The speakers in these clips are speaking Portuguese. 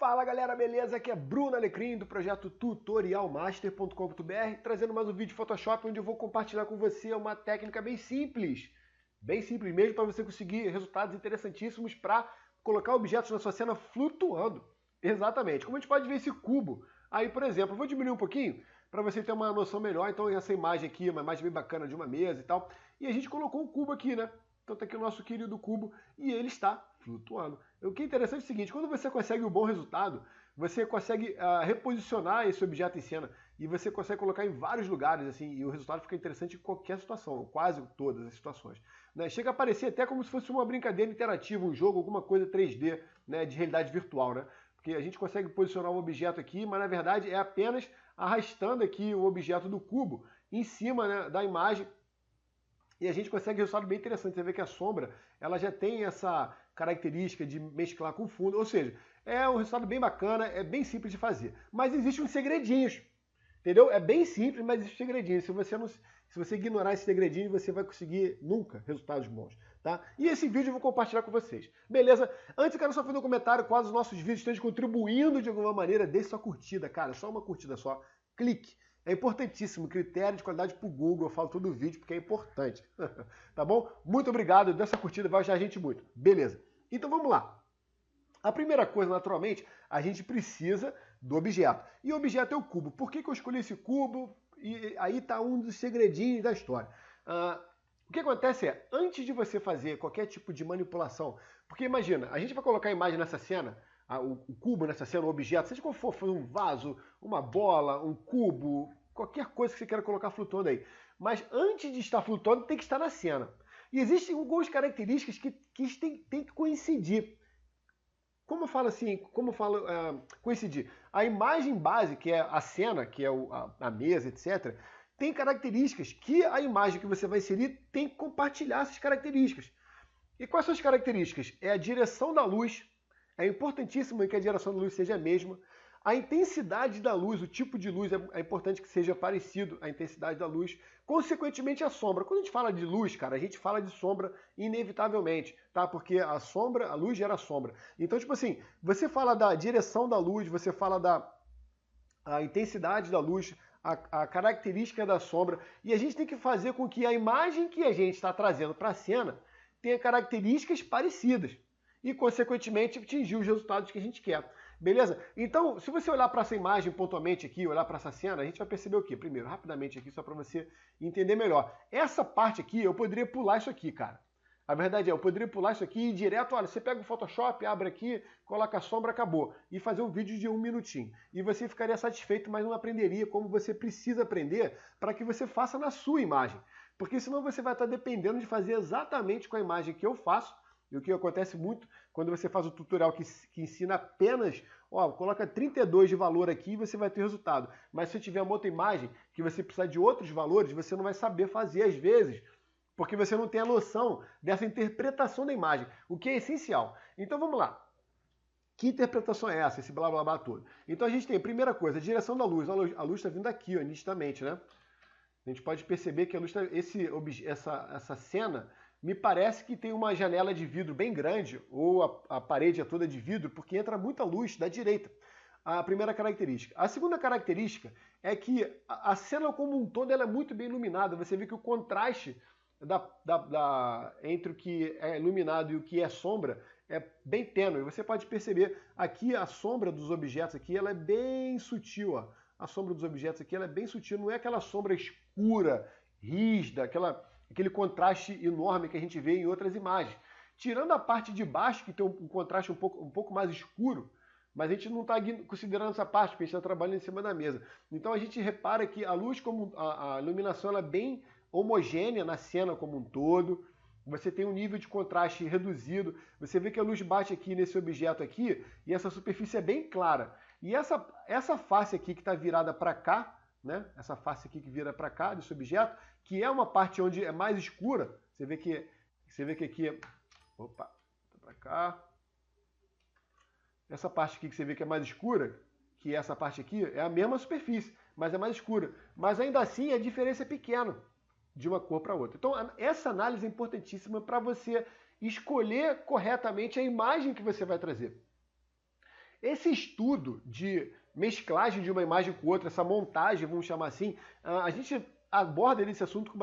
Fala galera, beleza? Aqui é Bruno Alecrim do projeto tutorialmaster.com.br, trazendo mais um vídeo de Photoshop onde eu vou compartilhar com você uma técnica bem simples mesmo, para você conseguir resultados interessantíssimos para colocar objetos na sua cena flutuando. Exatamente, como a gente pode ver esse cubo aí, por exemplo, eu vou diminuir um pouquinho para você ter uma noção melhor. Então essa imagem aqui, uma imagem bem bacana de uma mesa e tal, e a gente colocou um cubo aqui, né? Então tá aqui o nosso querido cubo e ele está flutuando. O que é interessante é o seguinte, quando você consegue um bom resultado, você consegue reposicionar esse objeto em cena e você consegue colocar em vários lugares, assim, e o resultado fica interessante em qualquer situação, ou quase todas as situações. Né? Chega a parecer até como se fosse uma brincadeira interativa, um jogo, alguma coisa 3D, né, de realidade virtual, né? Porque a gente consegue posicionar um objeto aqui, mas na verdade é apenas arrastando aqui o objeto do cubo em cima, né, da imagem. E a gente consegue um resultado bem interessante. Você vê que a sombra ela já tem essa característica de mesclar com o fundo. Ou seja, é um resultado bem bacana, é bem simples de fazer. Mas existem uns segredinhos, entendeu? É bem simples, mas existem segredinhos. Se você ignorar esse segredinho, você vai conseguir nunca resultados bons. Tá? E esse vídeo eu vou compartilhar com vocês. Beleza? Antes eu quero só fazer um comentário, caso os nossos vídeos estejam contribuindo de alguma maneira, deixe sua curtida, cara. Só uma curtida só. Clique. É importantíssimo, critério de qualidade para o Google, eu falo todo o vídeo porque é importante. Tá bom? Muito obrigado, dessa curtida vai ajudar a gente muito. Beleza. Então vamos lá. A primeira coisa, naturalmente, a gente precisa do objeto. E o objeto é o cubo. Por que eu escolhi esse cubo? E aí está um dos segredinhos da história. O que acontece é, antes de você fazer qualquer tipo de manipulação, porque imagina, a gente vai colocar a imagem nessa cena, o cubo nessa cena, o objeto, seja qual for, um vaso, uma bola, um cubo, qualquer coisa que você queira colocar flutuando aí. Mas antes de estar flutuando, tem que estar na cena. E existem algumas características que tem que coincidir. Como eu falo assim, coincidir? A imagem base, que é a cena, que é a mesa, etc., tem características que a imagem que você vai inserir tem que compartilhar essas características. E quais são as características? É a direção da luz. É importantíssimo que a direção da luz seja a mesma. A intensidade da luz, o tipo de luz, é importante que seja parecido a intensidade da luz. Consequentemente, a sombra. Quando a gente fala de luz, cara, a gente fala de sombra inevitavelmente, tá? Porque a luz gera sombra. Então, tipo assim, você fala da direção da luz, você fala da intensidade da luz, a característica da sombra, e a gente tem que fazer com que a imagem que a gente está trazendo para a cena tenha características parecidas e, consequentemente, atingir os resultados que a gente quer. Beleza? Então, se você olhar para essa imagem pontualmente aqui, olhar para essa cena, a gente vai perceber o quê? Primeiro, rapidamente aqui, só para você entender melhor. Essa parte aqui, eu poderia pular isso aqui, cara. A verdade é, eu poderia pular isso aqui e ir direto, olha, você pega o Photoshop, abre aqui, coloca a sombra, acabou. E fazer um vídeo de 1 minutinho. E você ficaria satisfeito, mas não aprenderia como você precisa aprender para que você faça na sua imagem. Porque senão você vai estar dependendo de fazer exatamente com a imagem que eu faço. E o que acontece muito quando você faz o tutorial que ensina apenas, ó, coloca 32 de valor aqui e você vai ter resultado. Mas se tiver uma outra imagem que você precisar de outros valores, você não vai saber fazer às vezes, porque você não tem a noção dessa interpretação da imagem, o que é essencial. Então vamos lá. Que interpretação é essa, esse blá blá blá todo? Então a gente tem, primeira coisa, a direção da luz. A luz está vindo aqui, ó, nitidamente, né? A gente pode perceber que a luz essa cena me parece que tem uma janela de vidro bem grande, ou a parede é toda de vidro, porque entra muita luz da direita. A primeira característica. A segunda característica é que a cena como um todo ela é muito bem iluminada. Você vê que o contraste entre o que é iluminado e o que é sombra é bem tênue. Você pode perceber aqui a sombra dos objetos aqui, ela é bem sutil, ó. A sombra dos objetos aqui ela é bem sutil, não é aquela sombra escura, rígida, aquele contraste enorme que a gente vê em outras imagens. Tirando a parte de baixo, que tem um contraste um pouco mais escuro, mas a gente não está considerando essa parte, porque a gente está trabalhando em cima da mesa. Então a gente repara que a luz, como a iluminação, ela é bem homogênea na cena como um todo. Você tem um nível de contraste reduzido. Você vê que a luz bate aqui nesse objeto aqui e essa superfície é bem clara. E essa face aqui que está virada para cá, né? Essa face aqui que vira para cá desse objeto, que é uma parte onde é mais escura. Você vê que aqui, opa, para cá. Essa parte aqui que você vê que é mais escura, que essa parte aqui é a mesma superfície, mas é mais escura. Mas ainda assim a diferença é pequena de uma cor para outra. Então essa análise é importantíssima para você escolher corretamente a imagem que você vai trazer. Esse estudo de mesclagem de uma imagem com outra, essa montagem, vamos chamar assim, a gente aborda esse assunto com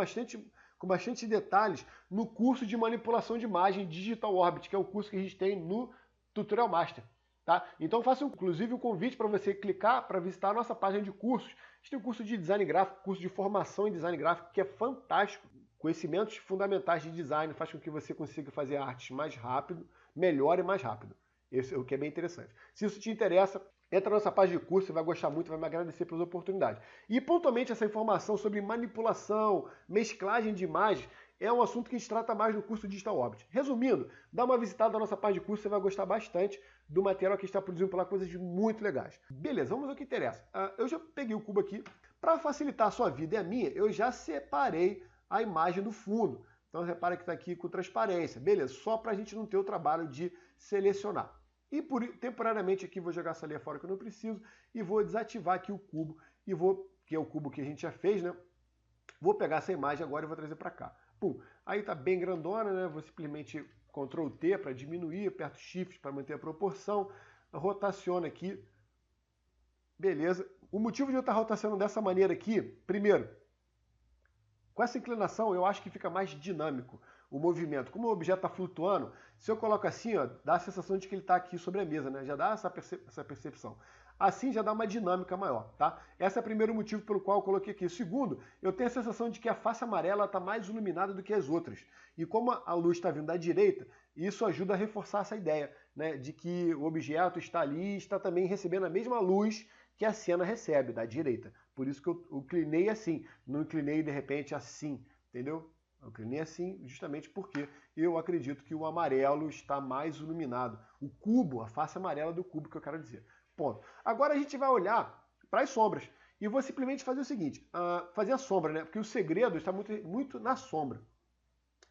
bastante detalhes no curso de manipulação de imagem Digital Orbit, que é o curso que a gente tem no Tutorial Master. Tá? Então faço inclusive um convite para você clicar para visitar a nossa página de cursos. A gente tem um curso de design gráfico, curso de formação em design gráfico, que é fantástico. Conhecimentos fundamentais de design faz com que você consiga fazer artes mais rápido, melhor e mais rápido. Esse é o que é bem interessante. Se isso te interessa, entra na nossa página de curso, você vai gostar muito, vai me agradecer pelas oportunidades. E pontualmente essa informação sobre manipulação, mesclagem de imagens, é um assunto que a gente trata mais no curso Digital Orbit. Resumindo, dá uma visitada na nossa página de curso, você vai gostar bastante do material que a gente está produzindo por lá, coisas muito legais. Beleza, vamos ao que interessa. Eu já peguei o cubo aqui. Para facilitar a sua vida e a minha, eu já separei a imagem do fundo. Então repara que está aqui com transparência. Beleza, só para a gente não ter o trabalho de selecionar. E temporariamente aqui vou jogar essa linha fora que eu não preciso e vou desativar aqui o cubo, que é o cubo que a gente já fez, né? Vou pegar essa imagem agora e vou trazer para cá. Pum, aí tá bem grandona, né? Vou simplesmente Ctrl T para diminuir, aperto Shift para manter a proporção, rotaciona aqui. Beleza. O motivo de eu estar rotacionando dessa maneira aqui, primeiro, com essa inclinação eu acho que fica mais dinâmico o movimento. Como o objeto está flutuando, se eu coloco assim, ó, dá a sensação de que ele está aqui sobre a mesa, né? Já dá essa percepção. Assim já dá uma dinâmica maior, tá? Esse é o primeiro motivo pelo qual eu coloquei aqui. O segundo, eu tenho a sensação de que a face amarela está mais iluminada do que as outras. E como a luz está vindo da direita, isso ajuda a reforçar essa ideia, né? De que o objeto está ali e está também recebendo a mesma luz que a cena recebe, da direita. Por isso que eu inclinei assim, não inclinei de repente assim, entendeu? Eu inclinei assim justamente porque eu acredito que o amarelo está mais iluminado. O cubo, a face amarela do cubo que eu quero dizer. Ponto. Agora a gente vai olhar para as sombras. E eu vou simplesmente fazer o seguinte, fazer a sombra, né? Porque o segredo está muito na sombra.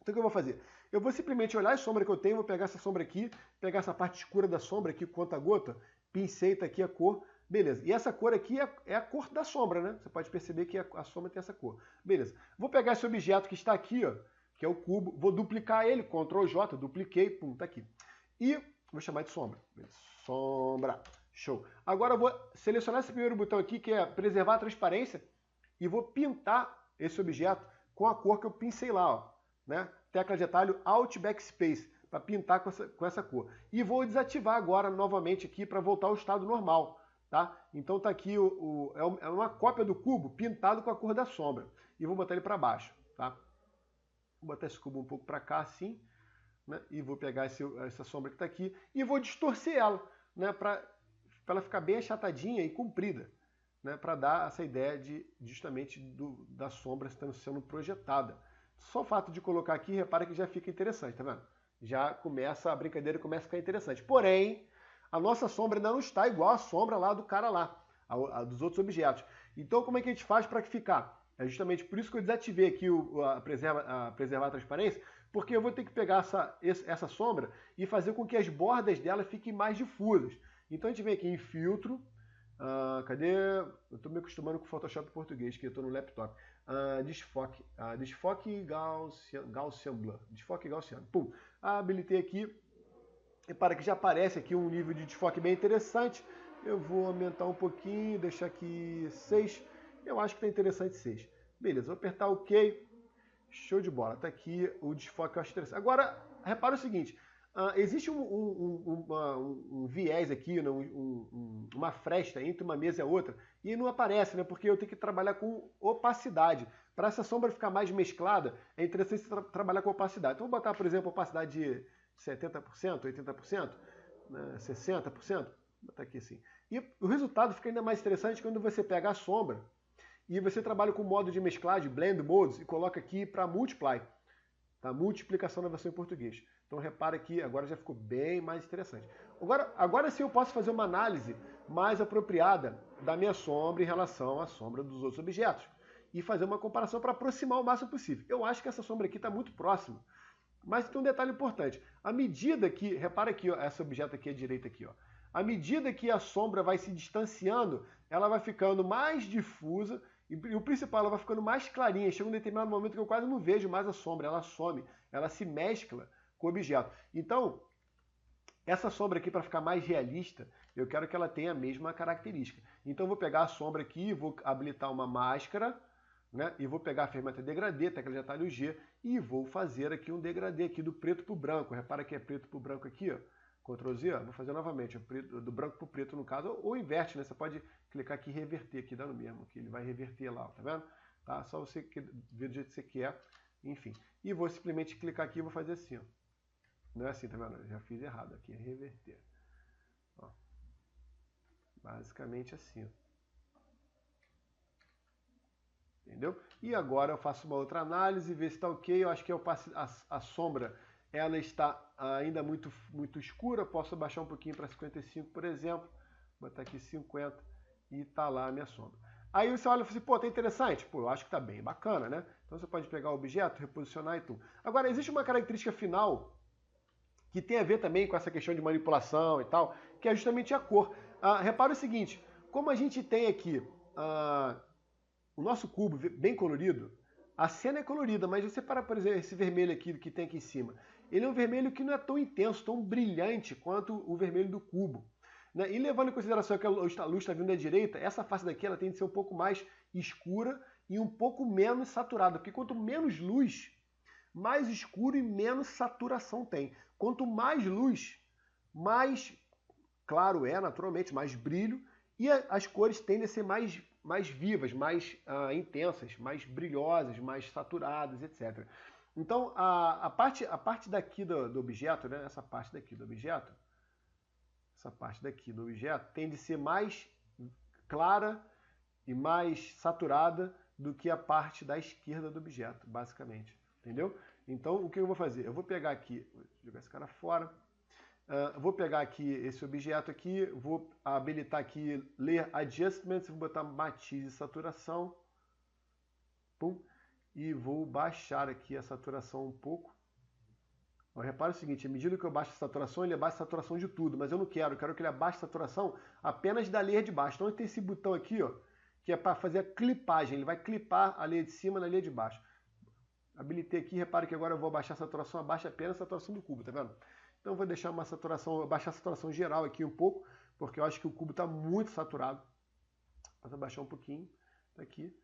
Então o que eu vou fazer? Eu vou simplesmente olhar a sombra que eu tenho, vou pegar essa sombra aqui, pegar essa parte escura da sombra aqui, conta-gota, pinceita aqui a cor. Beleza, e essa cor aqui é a cor da sombra, né? Você pode perceber que a sombra tem essa cor. Beleza, vou pegar esse objeto que está aqui, ó, que é o cubo, vou duplicar ele, Ctrl J, dupliquei, pum, tá aqui. E vou chamar de sombra. Beleza. Sombra, show. Agora eu vou selecionar esse primeiro botão aqui, que é preservar a transparência, e vou pintar esse objeto com a cor que eu pincei lá, ó, né? Tecla de atalho Alt Backspace, para pintar com essa cor. E vou desativar agora novamente aqui para voltar ao estado normal. Tá? Então tá aqui é uma cópia do cubo pintado com a cor da sombra. E vou botar ele para baixo. Tá? Vou botar esse cubo um pouco para cá assim. Né? E vou pegar essa sombra que está aqui e vou distorcer ela, né? Para ela ficar bem achatadinha e comprida. Né? Para dar essa ideia justamente da sombra estando sendo projetada. Só o fato de colocar aqui, repara que já fica interessante, tá vendo? Já começa, a brincadeira começa a ficar interessante. Porém, a nossa sombra ainda não está igual à sombra lá do cara lá, a dos outros objetos. Então, como é que a gente faz para que ficar? É justamente por isso que eu desativei aqui preservar a transparência, porque eu vou ter que pegar essa sombra e fazer com que as bordas dela fiquem mais difusas. Então, a gente vem aqui em filtro, cadê? Eu estou me acostumando com o Photoshop em português, que eu estou no laptop. Desfoque, desfoque Gaussian Blur, desfoque Gaussiano. Pum, habilitei aqui. Repara que já aparece aqui um nível de desfoque bem interessante. Eu vou aumentar um pouquinho, deixar aqui 6. Eu acho que está interessante 6. Beleza, vou apertar OK. Show de bola. Está aqui o desfoque que eu acho interessante. Agora, repara o seguinte. Existe um viés aqui, né, uma fresta entre uma mesa e a outra, e não aparece, né, porque eu tenho que trabalhar com opacidade. Para essa sombra ficar mais mesclada, é interessante trabalhar com opacidade. Então, vou botar, por exemplo, opacidade de 70%, 80%, né, 60%, vou botar aqui assim. E o resultado fica ainda mais interessante quando você pega a sombra e você trabalha com o modo de mesclagem, Blend Modes, e coloca aqui para Multiply, tá? Multiplicação na versão em português. Então repara que agora já ficou bem mais interessante. Agora sim eu posso fazer uma análise mais apropriada da minha sombra em relação à sombra dos outros objetos e fazer uma comparação para aproximar o máximo possível. Eu acho que essa sombra aqui está muito próxima. Mas tem um detalhe importante. À medida que, repara aqui, ó, esse objeto aqui à direita aqui, ó. À medida que a sombra vai se distanciando, ela vai ficando mais difusa e o principal, ela vai ficando mais clarinha. Chega um determinado momento que eu quase não vejo mais a sombra, ela some, ela se mescla com o objeto. Então, essa sombra aqui, para ficar mais realista, eu quero que ela tenha a mesma característica. Então eu vou pegar a sombra aqui, vou habilitar uma máscara, né? E vou pegar a ferramenta degradê, tecla de atalho G, e vou fazer aqui um degradê aqui do preto para o branco. Repara que é preto para o branco aqui, ó. Ctrl Z, ó. Vou fazer novamente, do branco para o preto no caso, ou inverte, né? Você pode clicar aqui e reverter, aqui dá no mesmo, que ele vai reverter lá, ó, tá vendo? Tá? Só você ver do jeito que você quer, enfim. E vou simplesmente clicar aqui e vou fazer assim, ó. Não é assim, tá vendo? Eu já fiz errado aqui, é reverter. Ó. Basicamente assim, ó. Entendeu? E agora eu faço uma outra análise, ver se está ok. Eu acho que a sombra ela está ainda muito escura. Posso abaixar um pouquinho para 55, por exemplo. Botar aqui 50 e está lá a minha sombra. Aí você olha e fala assim, pô, tá interessante? Pô, eu acho que tá bem bacana, né? Então você pode pegar o objeto, reposicionar e tudo. Agora, existe uma característica final que tem a ver também com essa questão de manipulação e tal, que é justamente a cor. Repara o seguinte, como a gente tem aqui o nosso cubo bem colorido, a cena é colorida, mas você para, por exemplo, esse vermelho aqui que tem aqui em cima. Ele é um vermelho que não é tão intenso, tão brilhante quanto o vermelho do cubo. Né? E levando em consideração que a luz está vindo da direita, essa face daqui ela tem de ser um pouco mais escura e um pouco menos saturada. Porque quanto menos luz, mais escuro e menos saturação tem. Quanto mais luz, mais claro é, naturalmente, mais brilho. E as cores tendem a ser mais vivas, mais intensas, mais brilhosas, mais saturadas, etc. Então, a parte daqui do objeto, né, essa parte daqui do objeto tende a ser mais clara e mais saturada do que a parte da esquerda do objeto, basicamente. Entendeu? Então, o que eu vou fazer? Eu vou pegar aqui, vou jogar esse cara fora. Vou pegar aqui esse objeto aqui, vou habilitar aqui Layer Adjustments, vou botar matiz e saturação. Pum, e vou baixar aqui a saturação um pouco. Repara o seguinte, à medida que eu baixo a saturação, ele abaixa a saturação de tudo, mas eu não quero, eu quero que ele abaixe a saturação apenas da layer de baixo. Então tem esse botão aqui, ó, que é para fazer a clipagem, ele vai clipar a layer de cima na layer de baixo. Habilitei aqui, repare que agora eu vou baixar a saturação, abaixa apenas a saturação do cubo, tá vendo? Então eu vou deixar uma saturação, baixar a saturação geral aqui um pouco, porque eu acho que o cubo está muito saturado. Vou abaixar um pouquinho, tá aqui.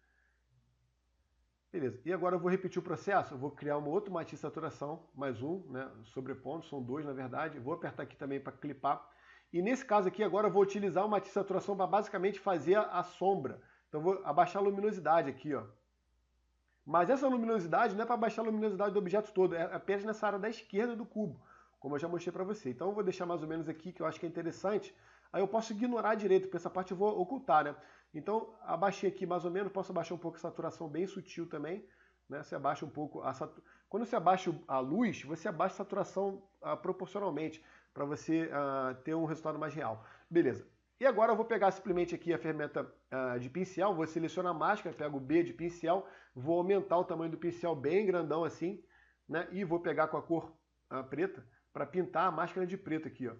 Beleza, e agora eu vou repetir o processo, eu vou criar um outro matiz de saturação, mais um, né, sobrepondo, são dois na verdade, vou apertar aqui também para clipar. E nesse caso aqui agora eu vou utilizar o matiz de saturação para basicamente fazer a sombra. Então eu vou abaixar a luminosidade aqui, ó. Mas essa luminosidade não é para baixar a luminosidade do objeto todo, é apenas nessa área da esquerda do cubo, como eu já mostrei para você. Então eu vou deixar mais ou menos aqui, que eu acho que é interessante. Aí eu posso ignorar a direita, porque essa parte eu vou ocultar, né? Então abaixei aqui mais ou menos, posso abaixar um pouco a saturação bem sutil também, né? Você abaixa um pouco Quando você abaixa a luz, você abaixa a saturação proporcionalmente, para você ter um resultado mais real. Beleza. E agora eu vou pegar simplesmente aqui a ferramenta de pincel, vou selecionar a máscara, pego o B de pincel, vou aumentar o tamanho do pincel bem grandão assim, né? E vou pegar com a cor preta para pintar a máscara de preto aqui, ó.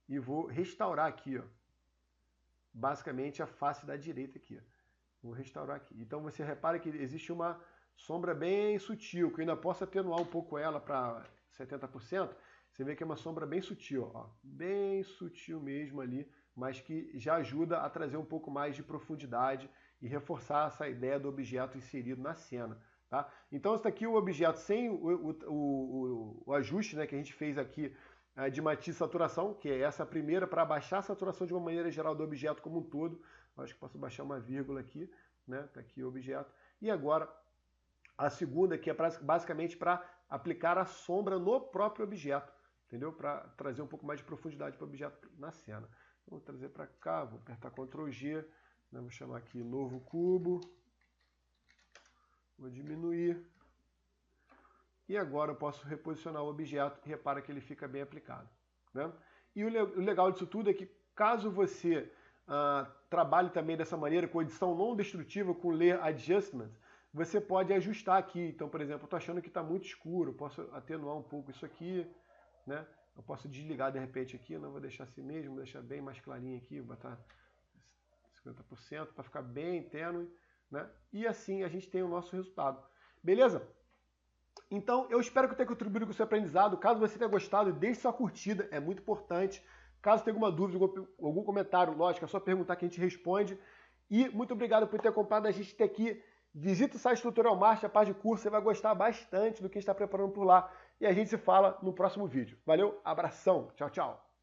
E vou restaurar aqui, ó. Basicamente a face da direita aqui, ó. Vou restaurar aqui. Então você repara que existe uma sombra bem sutil, que eu ainda posso atenuar um pouco ela para 70%. Você vê que é uma sombra bem sutil, ó. Bem sutil mesmo ali, mas que já ajuda a trazer um pouco mais de profundidade e reforçar essa ideia do objeto inserido na cena. Tá? Então, esse aqui é o objeto sem o ajuste, né, que a gente fez aqui de matiz e saturação, que é essa primeira para abaixar a saturação de uma maneira geral do objeto como um todo. Acho que posso baixar uma vírgula aqui, né? Tá aqui o objeto. E agora, a segunda, que é basicamente para aplicar a sombra no próprio objeto, entendeu? Para trazer um pouco mais de profundidade para o objeto na cena. Vou trazer para cá, vou apertar Ctrl G, né? Vou chamar aqui novo cubo, vou diminuir. E agora eu posso reposicionar o objeto e repara que ele fica bem aplicado. Né? E o legal disso tudo é que caso você trabalhe também dessa maneira, com edição não destrutiva, com Layer Adjustment, você pode ajustar aqui. Então, por exemplo, eu estou achando que está muito escuro, eu posso atenuar um pouco isso aqui, né? Eu posso desligar de repente aqui, não vou deixar assim mesmo, vou deixar bem mais clarinho aqui, vou botar 50% para ficar bem tênue, né? E assim a gente tem o nosso resultado. Beleza? Então, eu espero que eu tenha contribuído com o seu aprendizado. Caso você tenha gostado, deixe sua curtida, é muito importante. Caso tenha alguma dúvida, algum comentário, lógico, é só perguntar que a gente responde. E muito obrigado por ter acompanhado a gente até aqui. Visita o site Tutorial Master, a parte de curso, você vai gostar bastante do que a gente está preparando por lá. E a gente se fala no próximo vídeo. Valeu, abração, tchau, tchau.